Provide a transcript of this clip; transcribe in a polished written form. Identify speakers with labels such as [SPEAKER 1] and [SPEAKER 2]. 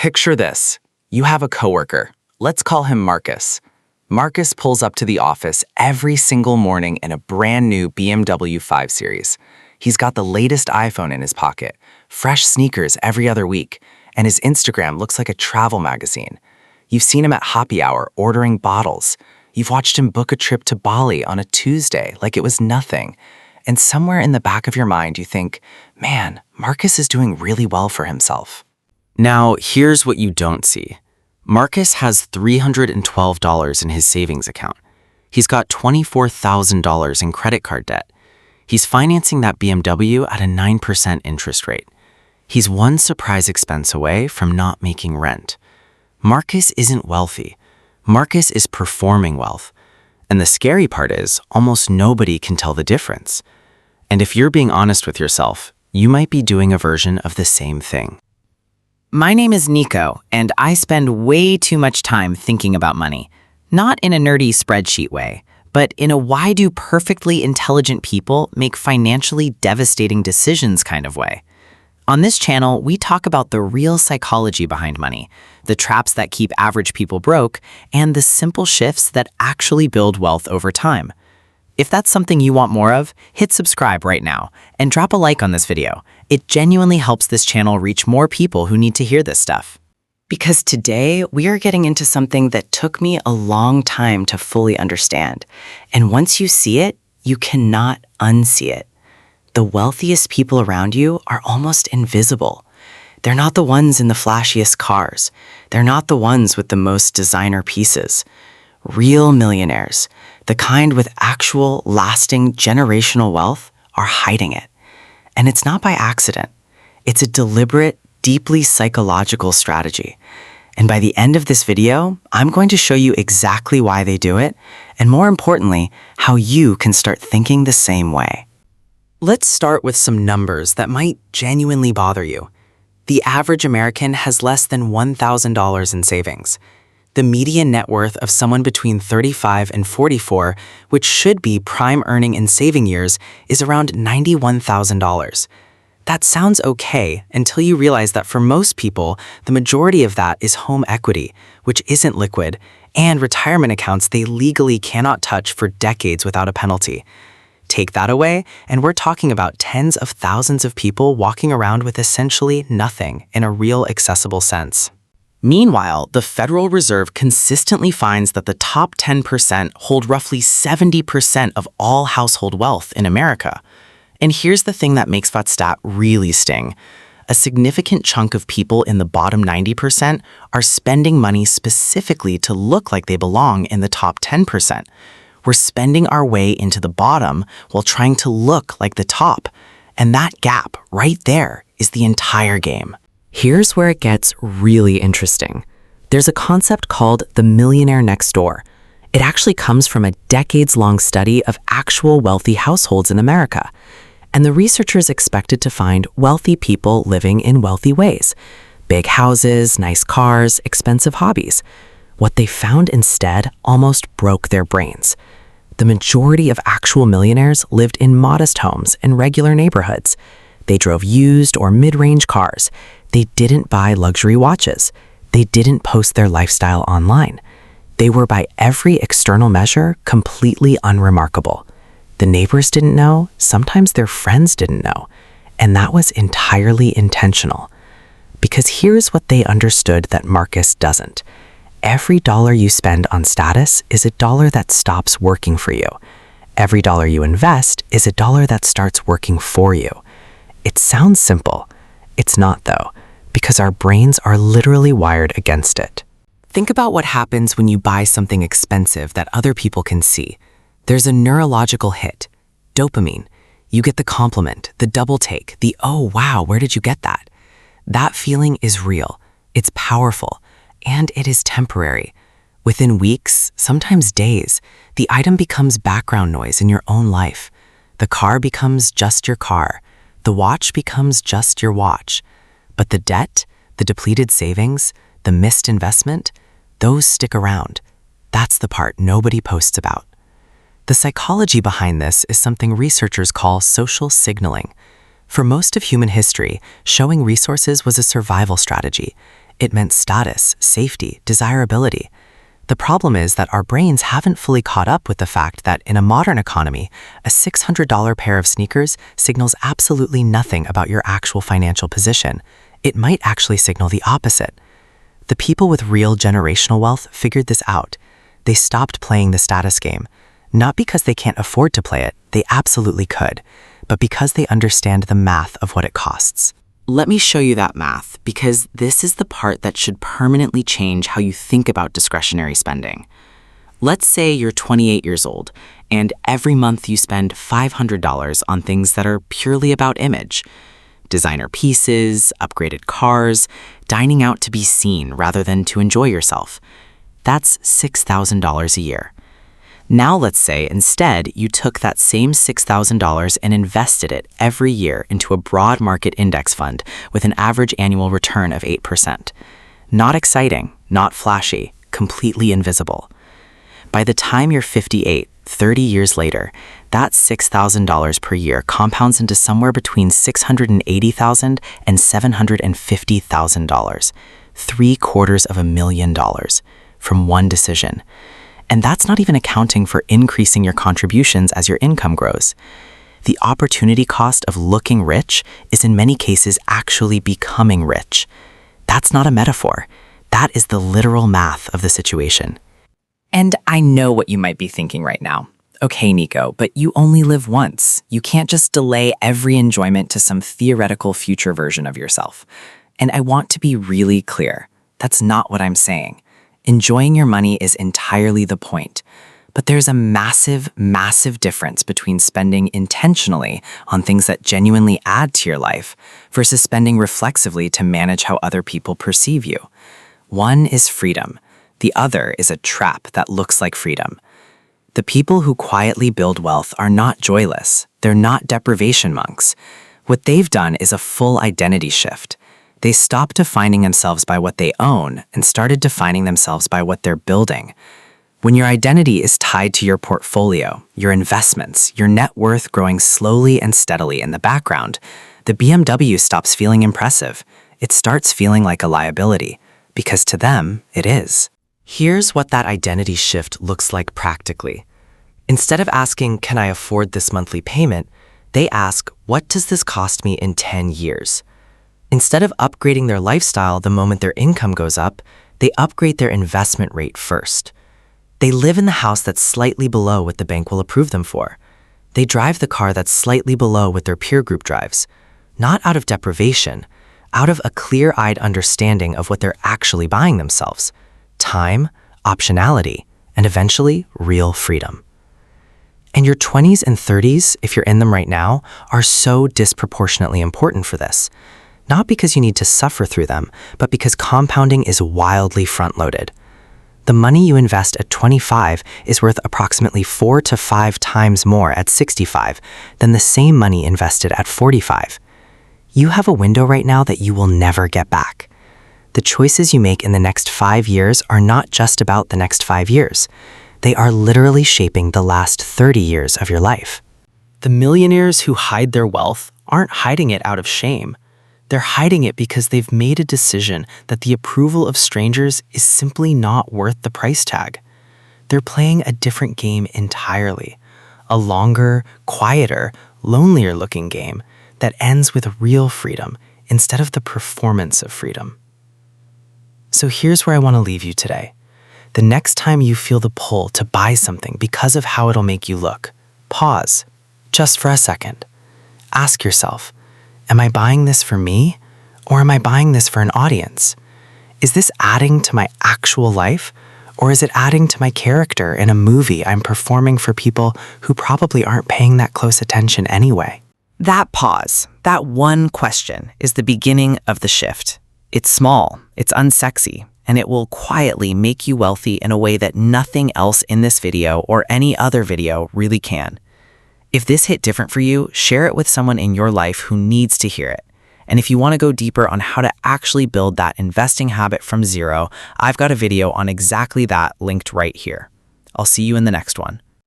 [SPEAKER 1] Picture this. You have a coworker. Let's call him Marcus. Marcus pulls up to the office every single morning in a brand new BMW 5 Series. He's got the latest iPhone in his pocket, fresh sneakers every other week, and his Instagram looks like a travel magazine. You've seen him at happy hour ordering bottles. You've watched him book a trip to Bali on a Tuesday like it was nothing. And somewhere in the back of your mind, you think, man, Marcus is doing really well for himself. Now, here's what you don't see. Marcus has $312 in his savings account. He's got $24,000 in credit card debt. He's financing that BMW at a 9% interest rate. He's one surprise expense away from not making rent. Marcus isn't wealthy. Marcus is performing wealth. And the scary part is, almost nobody can tell the difference. And if you're being honest with yourself, you might be doing a version of the same thing.
[SPEAKER 2] My name is Nico, and I spend way too much time thinking about money. Not in a nerdy spreadsheet way, but in a why do perfectly intelligent people make financially devastating decisions kind of way. On this channel, we talk about the real psychology behind money, the traps that keep average people broke, and the simple shifts that actually build wealth over time. If that's something you want more of, hit subscribe right now and drop a like on this video. It genuinely helps this channel reach more people who need to hear this stuff. Because today, we are getting into something that took me a long time to fully understand. And once you see it, you cannot unsee it. The wealthiest people around you are almost invisible. They're not the ones in the flashiest cars. They're not the ones with the most designer pieces. Real millionaires, the kind with actual, lasting, generational wealth, are hiding it. And it's not by accident. It's a deliberate, deeply psychological strategy. And by the end of this video, I'm going to show you exactly why they do it, and more importantly, how you can start thinking the same way. Let's start with some numbers that might genuinely bother you. The average American has less than $1,000 in savings. The median net worth of someone between 35 and 44, which should be prime earning and saving years, is around $91,000. That sounds okay until you realize that for most people, the majority of that is home equity, which isn't liquid, and retirement accounts they legally cannot touch for decades without a penalty. Take that away, and we're talking about tens of thousands of people walking around with essentially nothing in a real accessible sense. Meanwhile, the Federal Reserve consistently finds that the top 10% hold roughly 70% of all household wealth in America. And here's the thing that makes that stat really sting. A significant chunk of people in the bottom 90% are spending money specifically to look like they belong in the top 10%. We're spending our way into the bottom while trying to look like the top. And that gap right there is the entire game. Here's where it gets really interesting. There's a concept called the millionaire next door. It actually comes from a decades-long study of actual wealthy households in America. And the researchers expected to find wealthy people living in wealthy ways. Big houses, nice cars, expensive hobbies. What they found instead almost broke their brains. The majority of actual millionaires lived in modest homes in regular neighborhoods. They drove used or mid-range cars. They didn't buy luxury watches. They didn't post their lifestyle online. They were, by every external measure, completely unremarkable. The neighbors didn't know, sometimes their friends didn't know, and that was entirely intentional. Because here's what they understood that Marcus doesn't. Every dollar you spend on status is a dollar that stops working for you. Every dollar you invest is a dollar that starts working for you. It sounds simple. It's not, though, because our brains are literally wired against it. Think about what happens when you buy something expensive that other people can see. There's a neurological hit, dopamine. You get the compliment, the double take, the "oh wow, where did you get that?" That feeling is real, it's powerful, and it is temporary. Within weeks, sometimes days, the item becomes background noise in your own life. The car becomes just your car. The watch becomes just your watch. But the debt, the depleted savings, the missed investment, those stick around. That's the part nobody posts about. The psychology behind this is something researchers call social signaling. For most of human history, showing resources was a survival strategy.
[SPEAKER 1] It meant status, safety, desirability. The problem is that our brains haven't fully caught up with the fact that in a modern economy, a $600 pair of sneakers signals absolutely nothing about your actual financial position. It might actually signal the opposite. The people with real generational wealth figured this out. They stopped playing the status game. Not because they can't afford to play it, they absolutely could, but because they understand the math of what it costs.
[SPEAKER 2] Let me show you that math, because this is the part that should permanently change how you think about discretionary spending. Let's say you're 28 years old, and every month you spend $500 on things that are purely about image. Designer pieces, upgraded cars, dining out to be seen rather than to enjoy yourself. That's $6,000 a year. Now let's say instead you took that same $6,000 and invested it every year into a broad market index fund with an average annual return of 8%. Not exciting, not flashy, completely invisible. By the time you're 58, 30 years later, that $6,000 per year compounds into somewhere between $680,000 and $750,000, $750,000 from one decision. And that's not even accounting for increasing your contributions as your income grows. The opportunity cost of looking rich is in many cases actually becoming rich. That's not a metaphor. That is the literal math of the situation. And I know what you might be thinking right now. Okay, Nico, but you only live once. You can't just delay every enjoyment to some theoretical future version of yourself. And I want to be really clear. That's not what I'm saying. Enjoying your money is entirely the point. But there's a massive, massive difference between spending intentionally on things that genuinely add to your life versus spending reflexively to manage how other people perceive you. One is freedom. The other is a trap that looks like freedom. The people who quietly build wealth are not joyless. They're not deprivation monks. What they've done is a full identity shift. They stopped defining themselves by what they own and started defining themselves by what they're building. When your identity is tied to your portfolio, your investments, your net worth growing slowly and steadily in the background, the BMW stops feeling impressive. It starts feeling like a liability, because to them, it is. Here's what that identity shift looks like practically. Instead of asking, can I afford this monthly payment, they ask, what does this cost me in 10 years? Instead of upgrading their lifestyle the moment their income goes up, they upgrade their investment rate first. They live in the house that's slightly below what the bank will approve them for. They drive the car that's slightly below what their peer group drives. Not out of deprivation, out of a clear-eyed understanding of what they're actually buying themselves. Time, optionality, and eventually real freedom. And your 20s and 30s, if you're in them right now, are so disproportionately important for this. Not because you need to suffer through them, but because compounding is wildly front-loaded. The money you invest at 25 is worth approximately 4 to 5 times more at 65 than the same money invested at 45. You have a window right now that you will never get back. The choices you make in the next 5 years are not just about the next 5 years. They are literally shaping the last 30 years of your life. The millionaires who hide their wealth aren't hiding it out of shame. They're hiding it because they've made a decision that the approval of strangers is simply not worth the price tag. They're playing a different game entirely. A longer, quieter, lonelier-looking game that ends with real freedom instead of the performance of freedom. So here's where I want to leave you today. The next time you feel the pull to buy something because of how it'll make you look, pause, just for a second. Ask yourself, am I buying this for me, or am I buying this for an audience? Is this adding to my actual life, or is it adding to my character in a movie I'm performing for people who probably aren't paying that close attention anyway? That pause, that one question, is the beginning of the shift. It's small, it's unsexy, and it will quietly make you wealthy in a way that nothing else in this video or any other video really can. If this hit different for you, share it with someone in your life who needs to hear it. And if you want to go deeper on how to actually build that investing habit from zero, I've got a video on exactly that linked right here. I'll see you in the next one.